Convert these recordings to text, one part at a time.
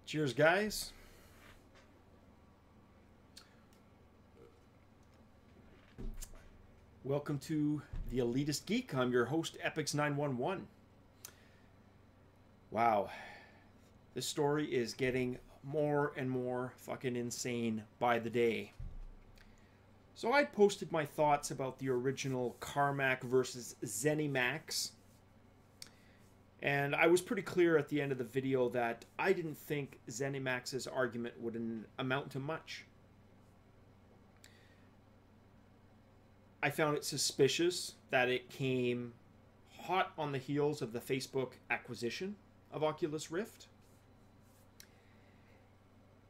Cheers, guys. Welcome to The Elitist Geek. I'm your host, Epyx911. Wow. This story is getting more and more fucking insane by the day. So I posted my thoughts about the original Carmack versus Zenimax. And I was pretty clear at the end of the video that I didn't think Zenimax's argument would amount to much. I found it suspicious that it came hot on the heels of the Facebook acquisition of Oculus Rift.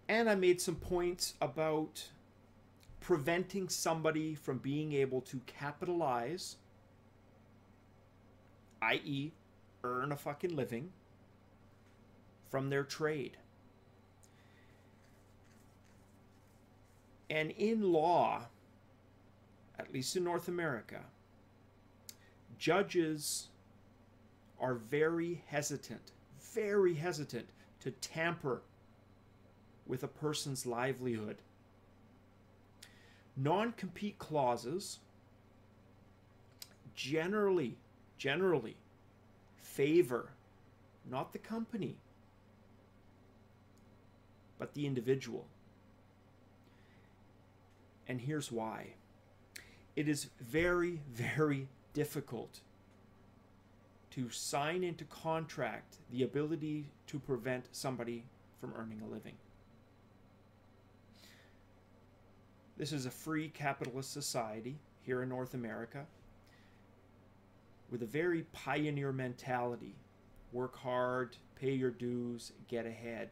And I made some points about preventing somebody from being able to capitalize, i.e., earn a fucking living from their trade. And in law, at least in North America, judges are very hesitant to tamper with a person's livelihood. Non-compete clauses generally favor not the company, but the individual. And here's why. It is very, very difficult to sign into contract the ability to prevent somebody from earning a living. This is a free capitalist society here in North America with a very pioneer mentality. Work hard, pay your dues, get ahead.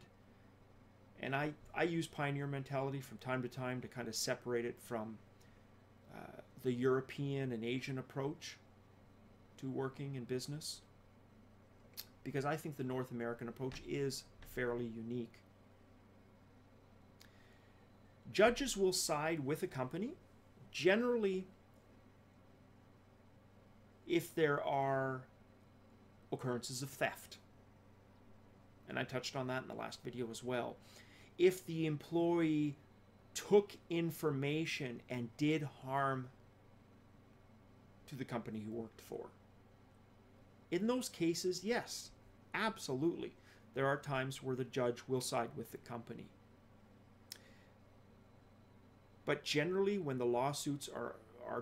And I use pioneer mentality from time to time to kind of separate it from the European and Asian approach to working in business, because I think the North American approach is fairly unique. Judges will side with a company generally if there are occurrences of theft. And I touched on that in the last video as well. If the employee took information and did harm to the company he worked for. In those cases, yes, absolutely. There are times where the judge will side with the company. But generally, when the lawsuits are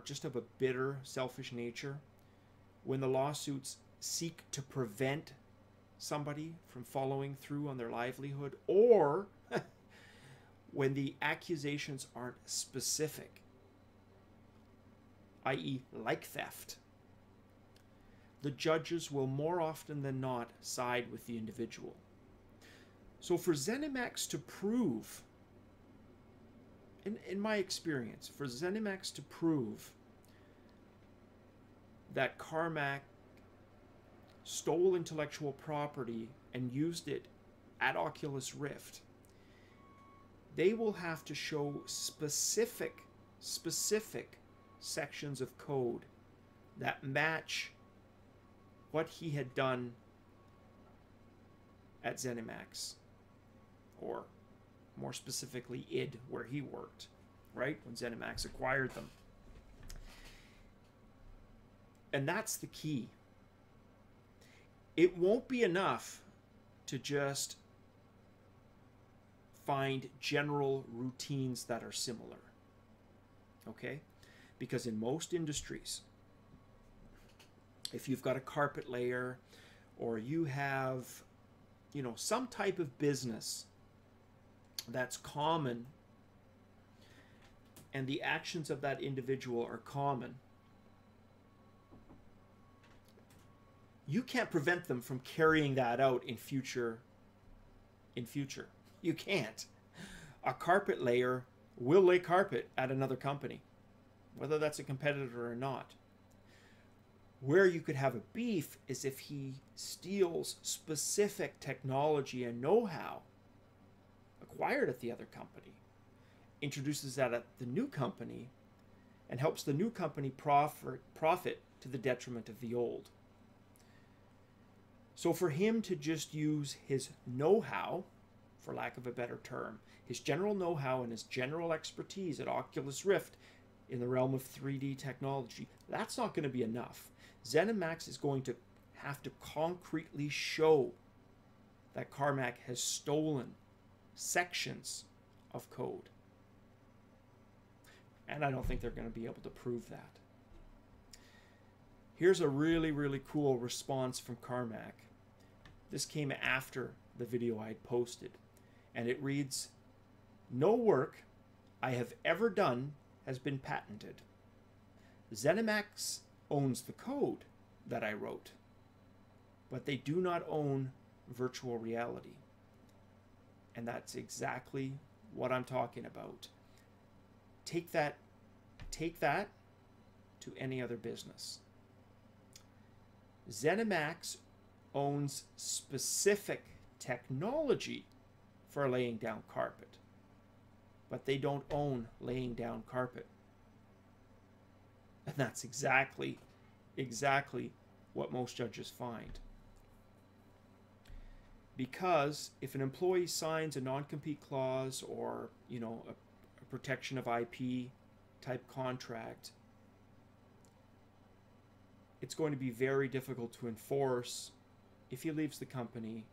just of a bitter, selfish nature, when the lawsuits seek to prevent somebody from following through on their livelihood, or when the accusations aren't specific, i.e. like theft, the judges will more often than not side with the individual. So for Zenimax to prove, in my experience, for Zenimax to prove that Carmack stole intellectual property and used it at Oculus Rift, they will have to show specific sections of code that match what he had done at Zenimax, or more specifically id, where he worked, right, when Zenimax acquired them. And that's the key. It won't be enough to just find general routines that are similar, okay? Because in most industries, if you've got a carpet layer, or you have, some type of business that's common, and the actions of that individual are common, you can't prevent them from carrying that out in future. You can't. A carpet layer will lay carpet at another company, whether that's a competitor or not. Where you could have a beef is if he steals specific technology and know-how acquired at the other company, introduces that at the new company, and helps the new company profit to the detriment of the old. So for him to just use his know-how for lack of a better term. His general know-how and his general expertise at Oculus Rift in the realm of 3D technology, that's not going to be enough. Zenimax is going to have to concretely show that Carmack has stolen sections of code. And I don't think they're going to be able to prove that. Here's a really, really cool response from Carmack. This came after the video I had posted. And it reads, "No work I have ever done has been patented. Zenimax owns the code that I wrote, but they do not own virtual reality." And that's exactly what I'm talking about. Take that to any other business. Zenimax owns specific technology for laying down carpet, but they don't own laying down carpet. And that's exactly what most judges find. Because if an employee signs a non-compete clause or, a protection of IP type contract, it's going to be very difficult to enforce if he leaves the company,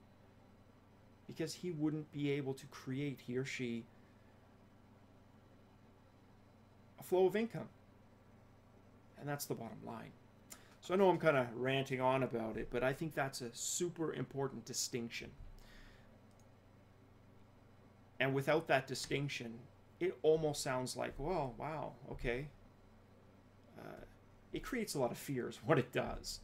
because he wouldn't be able to create, he or she, a flow of income. And that's the bottom line. So I know I'm kind of ranting on about it, but I think that's a super important distinction. And without that distinction, it almost sounds like, well, wow, okay. It creates a lot of fear is what it does.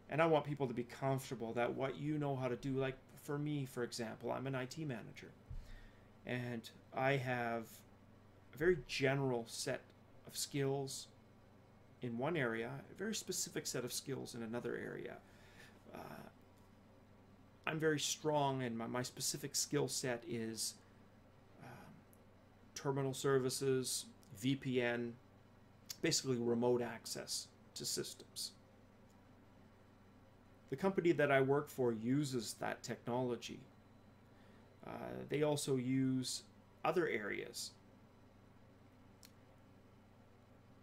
And I want people to be comfortable that what you know how to do, like for me, for example, I'm an IT manager. And I have a very general set of skills in one area, a very specific set of skills in another area. I'm very strong, and my specific skill set is terminal services, VPN, basically remote access to systems. The company that I work for uses that technology. They also use other areas.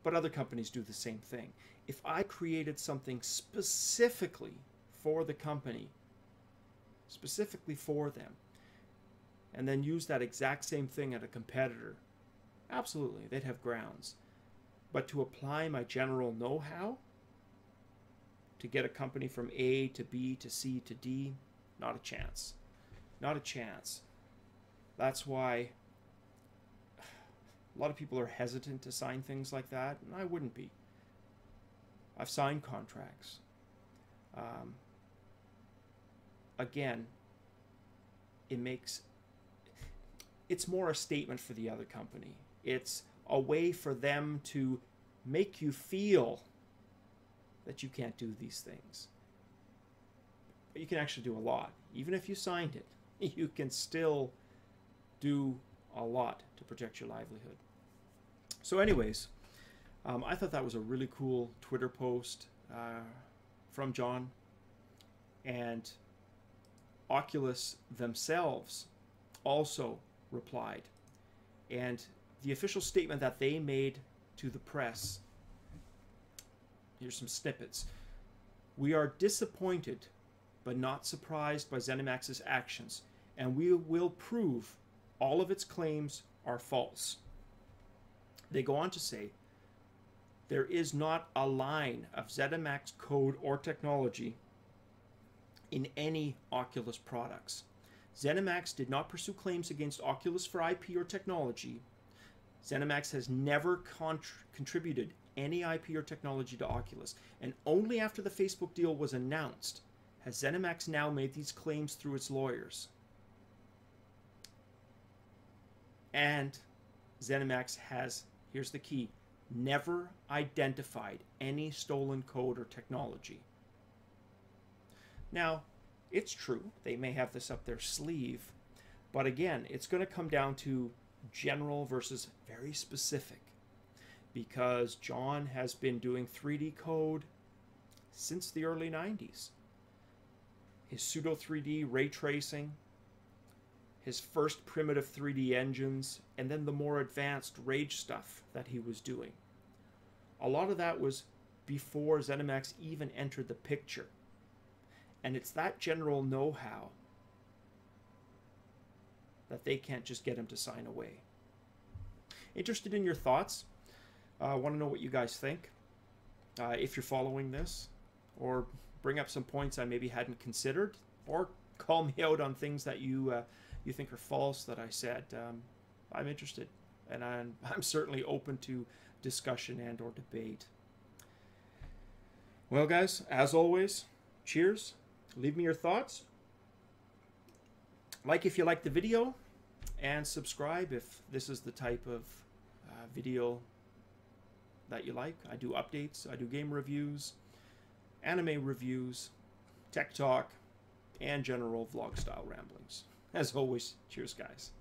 But other companies do the same thing. If I created something specifically for the company, specifically for them, and then use that exact same thing at a competitor, absolutely, they'd have grounds. But to apply my general know-how to get a company from A to B to C to D, not a chance. Not a chance. That's why a lot of people are hesitant to sign things like that, and I wouldn't be. I've signed contracts. Again, it's more a statement for the other company. It's a way for them to make you feel that you can't do these things. But you can actually do a lot. Even if you signed it, you can still do a lot to protect your livelihood. So anyways, I thought that was a really cool Twitter post from John. And Oculus themselves also replied. And the official statement that they made to the press, here's some snippets. "We are disappointed but not surprised by Zenimax's actions, and we will prove all of its claims are false." They go on to say, "There is not a line of Zenimax code or technology in any Oculus products. Zenimax did not pursue claims against Oculus for IP or technology. Zenimax has never contributed any IP or technology to Oculus, and only after the Facebook deal was announced has Zenimax now made these claims through its lawyers. And Zenimax has, here's the key, never identified any stolen code or technology." Now, it's true, they may have this up their sleeve, but again, it's going to come down to general versus very specific, because John has been doing 3D code since the early 90s. His pseudo 3D ray tracing, his first primitive 3D engines, and then the more advanced Rage stuff that he was doing. A lot of that was before Zenimax even entered the picture. And it's that general know-how that they can't just get him to sign away. Interested in your thoughts? Want to know what you guys think. If you're following this, or bring up some points I maybe hadn't considered, or call me out on things that you think are false that I said. I'm interested, and I'm certainly open to discussion and or debate. Well, guys, as always, cheers. Leave me your thoughts. Like if you like the video, and subscribe if this is the type of video that you like. I do updates, I do game reviews, anime reviews, tech talk, and general vlog style ramblings. As always, cheers, guys.